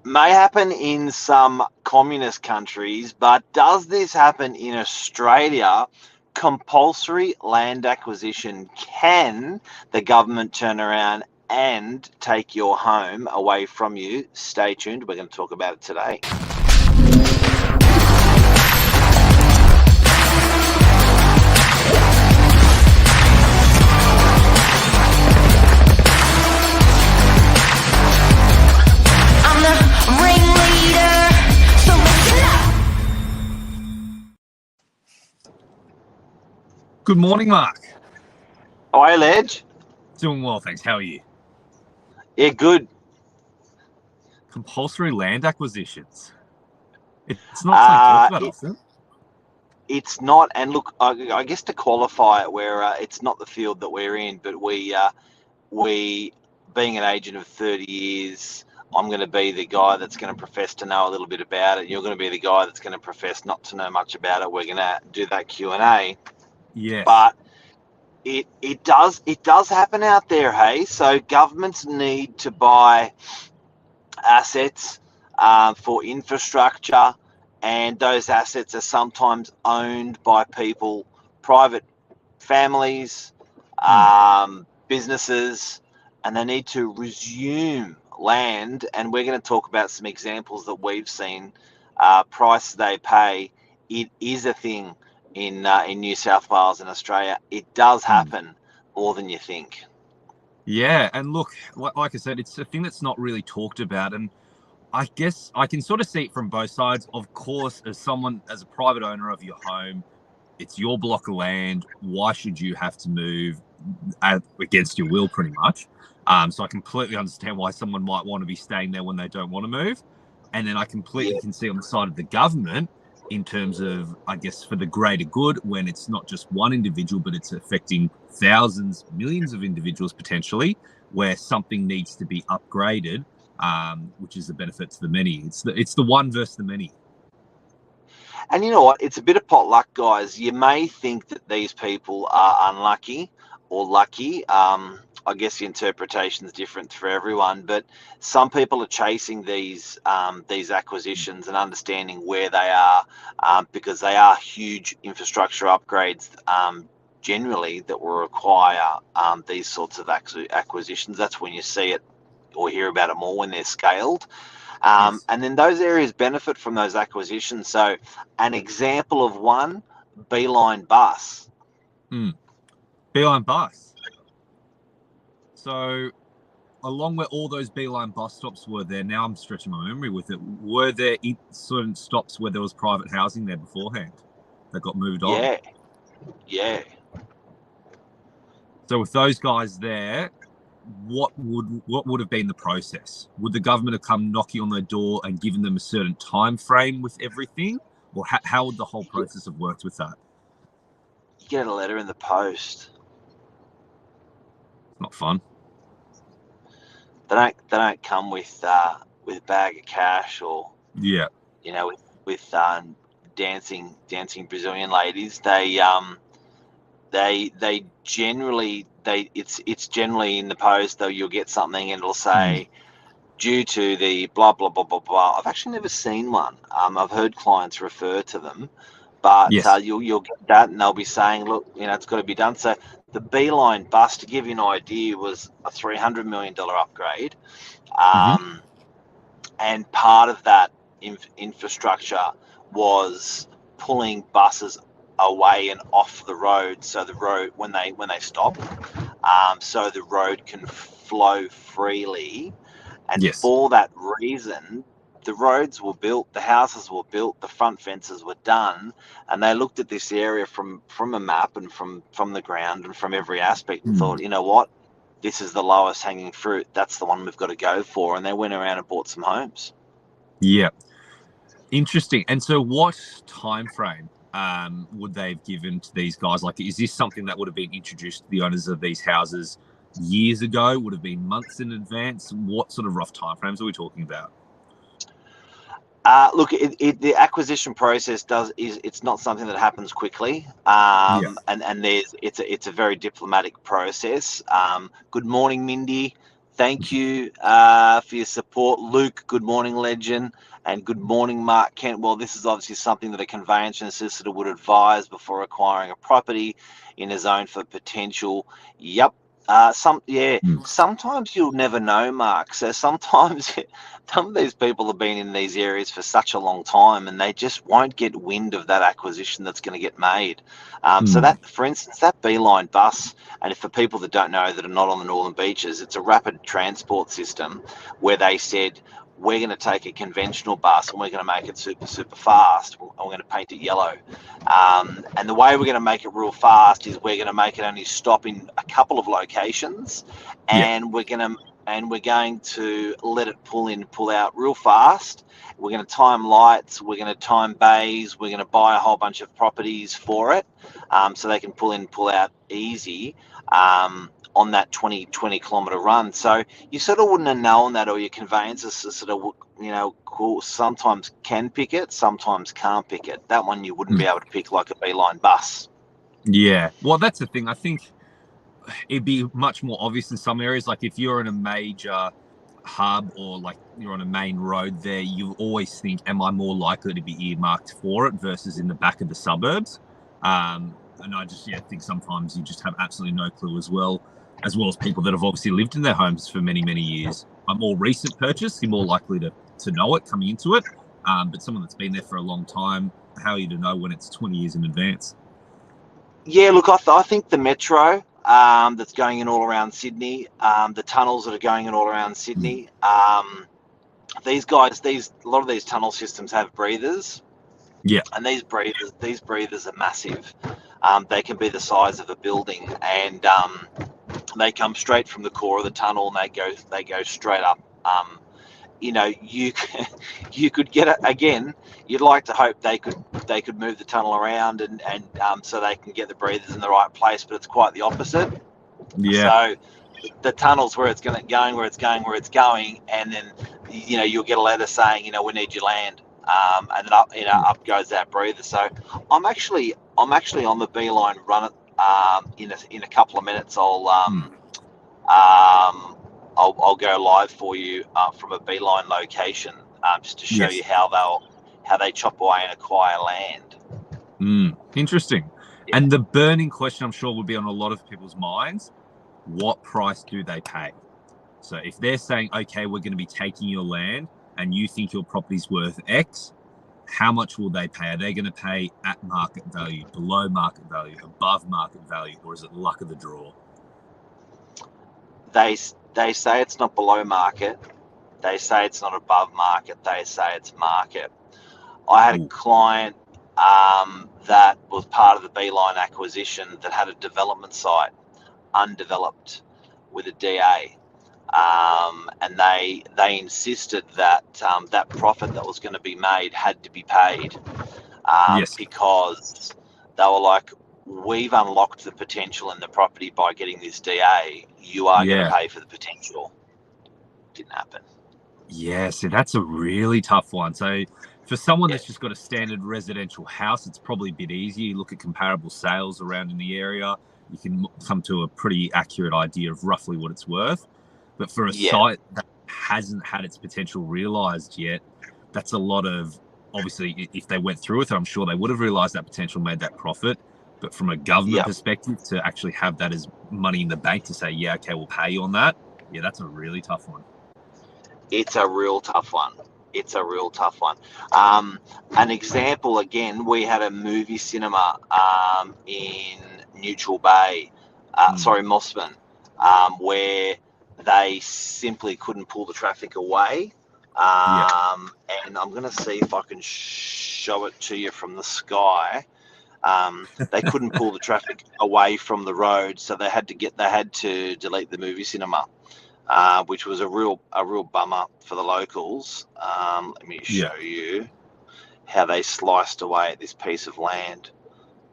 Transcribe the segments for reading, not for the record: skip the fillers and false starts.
May happen in some communist countries, but does this happen in Australia? Compulsory land acquisition. Can the government turn around and take your home away from you? Stay tuned. We're going to talk about it today. Good morning, Mark. Hi, Ledge. Doing well, thanks. How are you? Yeah, good. Compulsory land acquisitions. It's not something talked about often. It's not, and look, I guess to qualify it, where it's not the field that we're in, but we, being an agent of 30 years, I'm going to be the guy that's going to profess to know a little bit about it. You're going to be the guy that's going to profess not to know much about it. We're going to do that Q&A. Yes. But it does happen out there, hey? So governments need to buy assets for infrastructure, and those assets are sometimes owned by people, private families, businesses, and they need to resume land. And we're going to talk about some examples that we've seen. Price they pay, it is a thing in New South Wales and Australia. It does happen more than you think. Yeah, and look, like I said, it's a thing that's not really talked about, and I guess I can sort of see it from both sides. Of course, as a private owner of your home, it's your block of land. Why should you have to move against your will, pretty much? So I completely understand why someone might want to be staying there when they don't want to move. And then I completely can see on the side of the government, in terms of, I guess, for the greater good, when it's not just one individual, but it's affecting thousands, millions of individuals potentially, where something needs to be upgraded, which is the benefit to the many. It's the one versus the many. And you know what? It's a bit of potluck, guys. You may think that these people are unlucky or lucky. I guess the interpretation is different for everyone, but some people are chasing these acquisitions and understanding where they are, because they are huge infrastructure upgrades generally that will require these sorts of acquisitions. That's when you see it or hear about it more, when they're scaled. Yes. And then those areas benefit from those acquisitions. So an example of one, Beeline Bus. Beeline Bus. So along where all those Beeline bus stops were there, now I'm stretching my memory with it, were there certain stops where there was private housing there beforehand that got moved on? Yeah. So with those guys there, what would have been the process? Would the government have come knocking on their door and given them a certain time frame with everything? Or how would the whole process have worked with that? You get a letter in the post. Not fun. They don't come with a bag of cash, or with dancing Brazilian ladies. They generally it's generally in the post, though. You'll get something and it'll say, due to the blah blah blah blah blah. I've actually never seen one. I've heard clients refer to them, but you'll get that, and they'll be saying, look, it's got to be done. So the Beeline Bus, to give you an idea, was a $300 million upgrade, and part of that infrastructure was pulling buses away and off the road, so the road, when they stop, so the road can flow freely. And for that reason, the roads were built, the houses were built, the front fences were done, and they looked at this area from a map and from the ground and from every aspect, and thought, you know what, this is the lowest hanging fruit. That's the one we've got to go for. And they went around and bought some homes. Yeah. Interesting. And so what time frame would they have given to these guys? Like, is this something that would have been introduced to the owners of these houses years ago? Would have been months in advance? What sort of rough timeframes are we talking about? Look, the acquisition process it's not something that happens quickly, and it's a very diplomatic process. Good morning, Mindy. Thank you for your support, Luke. Good morning, legend, and good morning, Mark Kent. Well, this is obviously something that a conveyancing solicitor would advise before acquiring a property in a zone for potential. Yep. Sometimes you'll never know, Mark. So sometimes some of these people have been in these areas for such a long time, and they just won't get wind of that acquisition that's going to get made. So that, for instance, that Beeline bus, and for people that don't know that are not on the Northern Beaches, it's a rapid transport system where they said, we're going to take a conventional bus and we're going to make it super, super fast. And we're going to paint it yellow. And the way we're going to make it real fast is we're going to make it only stop in a couple of locations, and we're going to let it pull in, pull out real fast. We're going to time lights. We're going to time bays. We're going to buy a whole bunch of properties for it, so they can pull in, pull out easy. On that 20 kilometre run. So you sort of wouldn't have known that, or your conveyancer sort of, sometimes can pick it, sometimes can't pick it. That one you wouldn't be able to pick like a Beeline bus. Yeah, well, that's the thing. I think it'd be much more obvious in some areas. Like if you're in a major hub or like you're on a main road there, you always think, am I more likely to be earmarked for it versus in the back of the suburbs? And I just think sometimes you just have absolutely no clue as well as people that have obviously lived in their homes for many, many years. A more recent purchase, you're more likely to know it coming into it. But someone that's been there for a long time, how are you to know when it's 20 years in advance? Yeah, look, I think the metro that's going in all around Sydney, the tunnels that are going in all around Sydney, these guys, a lot of these tunnel systems have breathers. Yeah. And these breathers are massive. They can be the size of a building, and they come straight from the core of the tunnel, and they go straight up. You could get it again. You'd like to hope they could move the tunnel around and so they can get the breathers in the right place, but it's quite the opposite. Yeah. So the tunnel's where it's going, where it's going, and then you'll get a letter saying we need your land. And then up goes that breather. So I'm actually on the Beeline run in a couple of minutes. I'll go live for you from a Beeline location just to show you how they chop away and acquire land. Interesting. Yeah. And the burning question, I'm sure, would be on a lot of people's minds: what price do they pay? So if they're saying, okay, we're going to be taking your land, and you think your property's worth X, how much will they pay? Are they going to pay at market value, below market value, above market value, or is it luck of the draw? They say it's not below market. They say it's not above market. They say it's market. I had a client that was part of the Beeline acquisition that had a development site, undeveloped, with a DA. And they insisted that that profit that was going to be made had to be paid because they were like, we've unlocked the potential in the property by getting this DA. You are going to pay for the potential. Didn't happen. Yeah, so that's a really tough one. So for someone that's just got a standard residential house, it's probably a bit easier. You look at comparable sales around in the area, you can come to a pretty accurate idea of roughly what it's worth. But for a site that hasn't had its potential realised yet, that's a lot of, obviously, if they went through with it, I'm sure they would have realised that potential, made that profit. But from a government perspective, to actually have that as money in the bank to say, yeah, okay, we'll pay you on that, that's a really tough one. It's a real tough one. An example, again, we had a movie cinema in Neutral Bay, Mossman, where they simply couldn't pull the traffic away. And I'm going to see if I can show it to you from the sky. They couldn't pull the traffic away from the road, so they had to delete the movie cinema, which was a real bummer for the locals. Let me show you how they sliced away at this piece of land.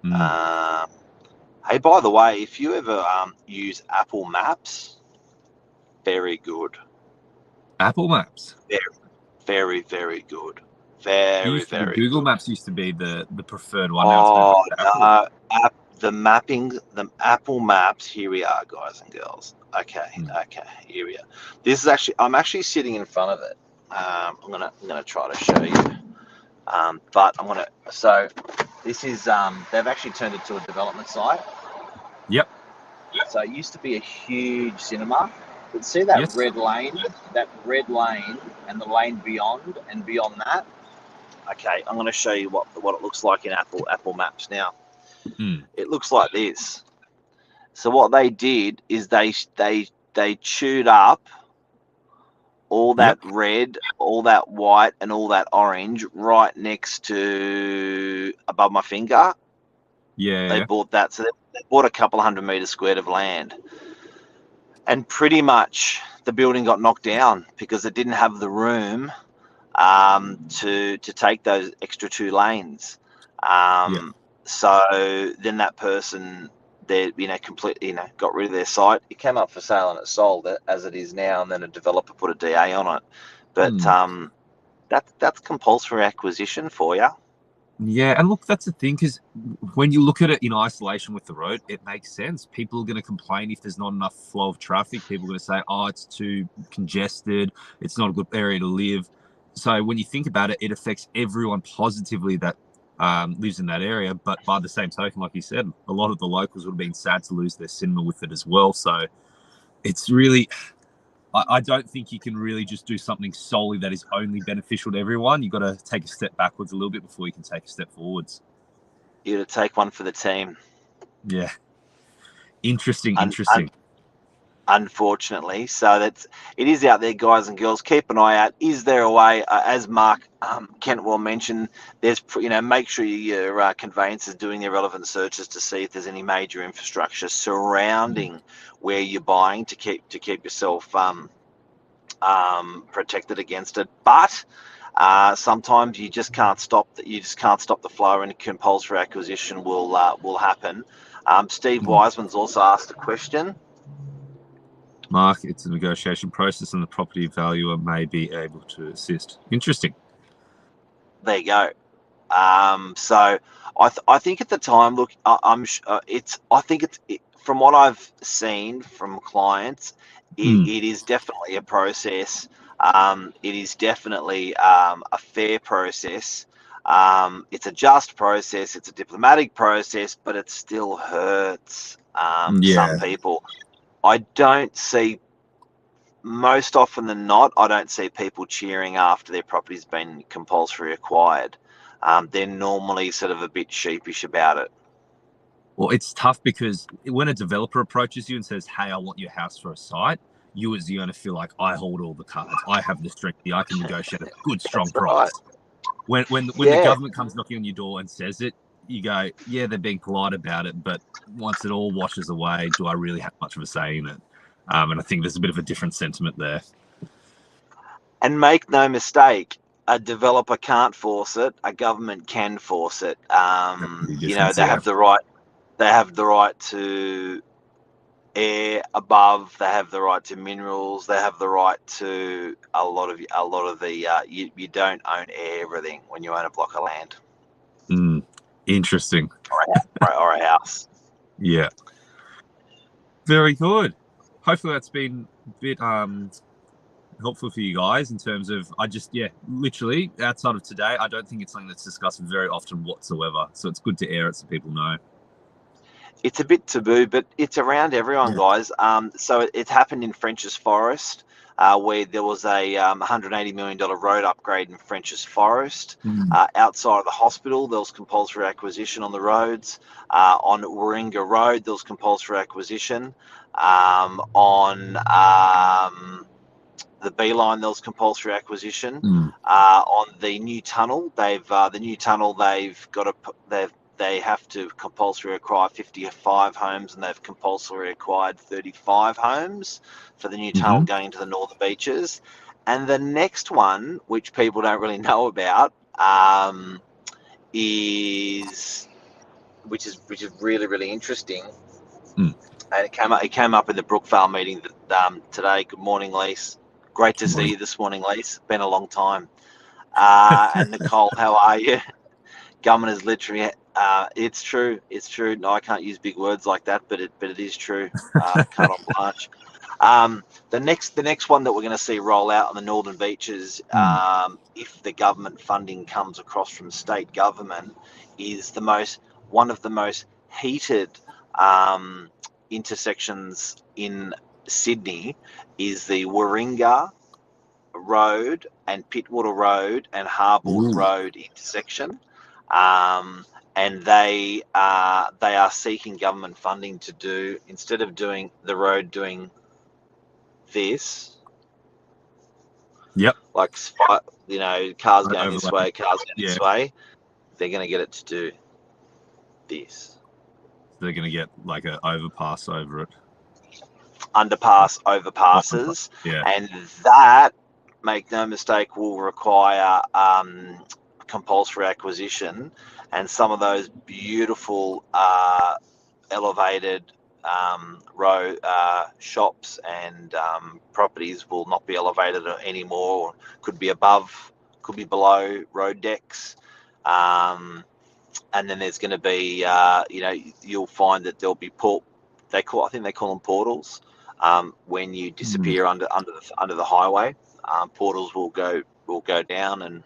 Hey, by the way, if you ever use Apple Maps, very good. Apple Maps? Very, very good. Very Google good. Maps used to be the preferred one. Oh, no. The Apple Maps, here we are, guys and girls. Okay, okay, here we are. This is actually, I'm actually sitting in front of it. I'm gonna try to show you. But I'm gonna. So this is they've actually turned it to a development site. Yep. So it used to be a huge cinema. But see that Yes. red lane, and the lane beyond and beyond that. Okay, I'm going to show you what it looks like in Apple Maps now. It looks like this. So what they did is they chewed up all that red, all that white, and all that orange right next to above my finger. Yeah. They bought that. So they bought a couple 100 meters squared of land, and pretty much the building got knocked down because it didn't have the room to take those extra 2 lanes. So then that person, they completely got rid of their site. It came up for sale and it sold it as it is now, and then a developer put a DA on it. But that's compulsory acquisition for you. Yeah, and look, that's the thing, because when you look at it in isolation with the road, it makes sense. People are going to complain if there's not enough flow of traffic. People are going to say, oh, it's too congested. It's not a good area to live. So when you think about it, it affects everyone positively that lives in that area. But by the same token, like you said, a lot of the locals would have been sad to lose their cinema with it as well. So it's really... I don't think you can really just do something solely that is only beneficial to everyone. You've got to take a step backwards a little bit before you can take a step forwards. You got to take one for the team. Yeah. Interesting. Unfortunately, so it is out there, guys and girls. Keep an eye out. Is there a way, as Mark Kentwell mentioned, there's make sure your conveyance is doing their relevant searches to see if there's any major infrastructure surrounding where you're buying to keep yourself protected against it. But sometimes you just can't stop the flow, and compulsory acquisition will happen. Steve Wiseman's also asked a question. Mark, it's a negotiation process and the property valuer may be able to assist. Interesting. There you go. So I think at the time, look, from what I've seen from clients, it is definitely a process. It is definitely a fair process. It's a just process. It's a diplomatic process, but it still hurts some people. I don't see, most often than not, I don't see people cheering after their property's been compulsory acquired. They're normally sort of a bit sheepish about it. Well, it's tough because when a developer approaches you and says, hey, I want your house for a site, you as the owner feel like, I hold all the cards. I have the strength. I can negotiate a good, strong price. Right. When the government comes knocking on your door and says it, you go, yeah, they're being polite about it, but once it all washes away, do I really have much of a say in it? And I think there's a bit of a different sentiment there. And make no mistake, a developer can't force it. A government can force it. They have the right. They have the right to air above. They have the right to minerals. They have the right to a lot of the. You don't own everything when you own a block of land. Interesting. Or a house. Yeah. Very good. Hopefully that's been a bit helpful for you guys in terms of, literally outside of today, I don't think it's something that's discussed very often whatsoever. So it's good to air it so people know. It's a bit taboo, but it's around everyone, guys. So it happened in French's Forest, where there was a $180 million road upgrade in French's Forest. Outside of the hospital, there was compulsory acquisition on the roads. On Warringah Road, there was compulsory acquisition. On the B line, there was compulsory acquisition. On the new tunnel, they have to compulsory acquire 55 homes, and they've compulsory acquired 35 homes for the new tunnel going into the northern beaches. And the next one, which people don't really know about, is really, really interesting. And it came up in the Brookvale meeting today. Good morning, Lise. Great to see you this morning, Lise. Been a long time. And Nicole, how are you? Government is literally. It's true. No, I can't use big words like that, but it is true. Carte blanche. The next one that we're going to see roll out on the northern beaches, if the government funding comes across from state government, is one of the most heated intersections in Sydney, is the Warringah Road and Pittwater Road and Harbour Road intersection. And they are seeking government funding to do, instead of doing the road doing this, like, you know, cars going this way, cars going this way, they're going to get it to do this. They're going to get like an overpass over it. Underpass, overpasses, and that, make no mistake, will require compulsory acquisition, and some of those beautiful elevated row shops and properties will not be elevated anymore, or could be above, could be below road decks. And then there's going to be, you know, you'll find that there'll be I think they call them portals. When you disappear under the highway, portals will go down, and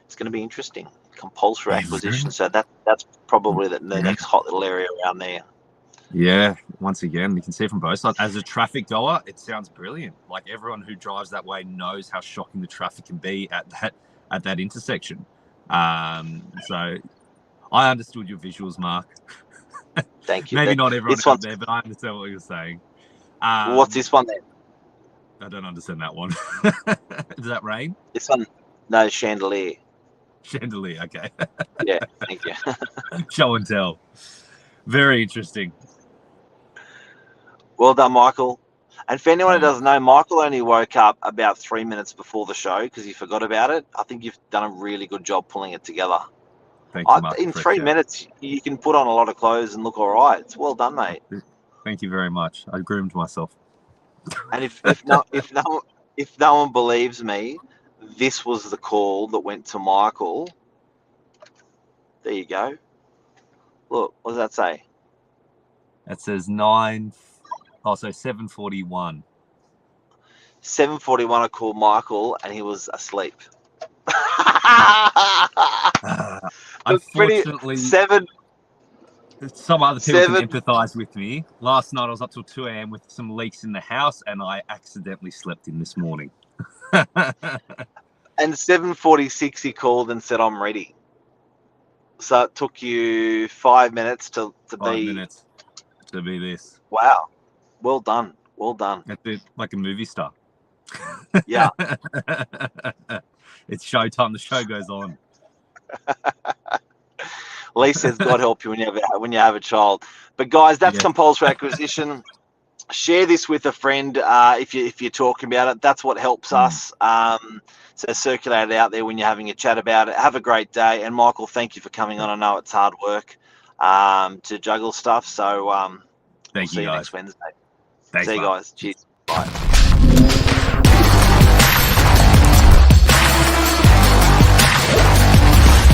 it's going to be interesting. Compulsory acquisition. So that's probably the next hot little area around there. Yeah, once again, you can see from both sides. As a traffic goer, it sounds brilliant. Like, everyone who drives that way knows how shocking the traffic can be at that intersection. So I understood your visuals, Mark. Thank you. Maybe not everyone out there, but I understand what you're saying. What's this one then? I don't understand that one. Is that rain? This one, no, chandelier. Chandelier, okay. Yeah, thank you. Show and tell. Very interesting. Well done, Michael. And for anyone who doesn't know, Michael only woke up about 3 minutes before the show because he forgot about it. I think you've done a really good job pulling it together. Thank you, Mark. In 3 minutes, you can put on a lot of clothes and look all right. It's well done, mate. Thank you very much. I groomed myself. And if no one believes me, this was the call that went to Michael. There you go. Look, what does that say? That says 7:41. 7:41. I called Michael, and he was asleep. Unfortunately, some other people can empathise with me. Last night I was up till 2 a.m. with some leaks in the house, and I accidentally slept in this morning. And 7:46 he called and said, "I'm ready." So it took you 5 minutes to be... 5 minutes to be this. Wow. Well done. Well done. It's like a movie star. Yeah. It's showtime. The show goes on. Lee says, God help you when you have a child. But guys, that's compulsory acquisition. Share this with a friend if you're talking about it. That's what helps us. So circulate it out there when you're having a chat about it. Have a great day. And Michael, thank you for coming on. I know it's hard work to juggle stuff. So thank you, see you guys. next Wednesday. Thanks, see you Mark. guys. Cheers.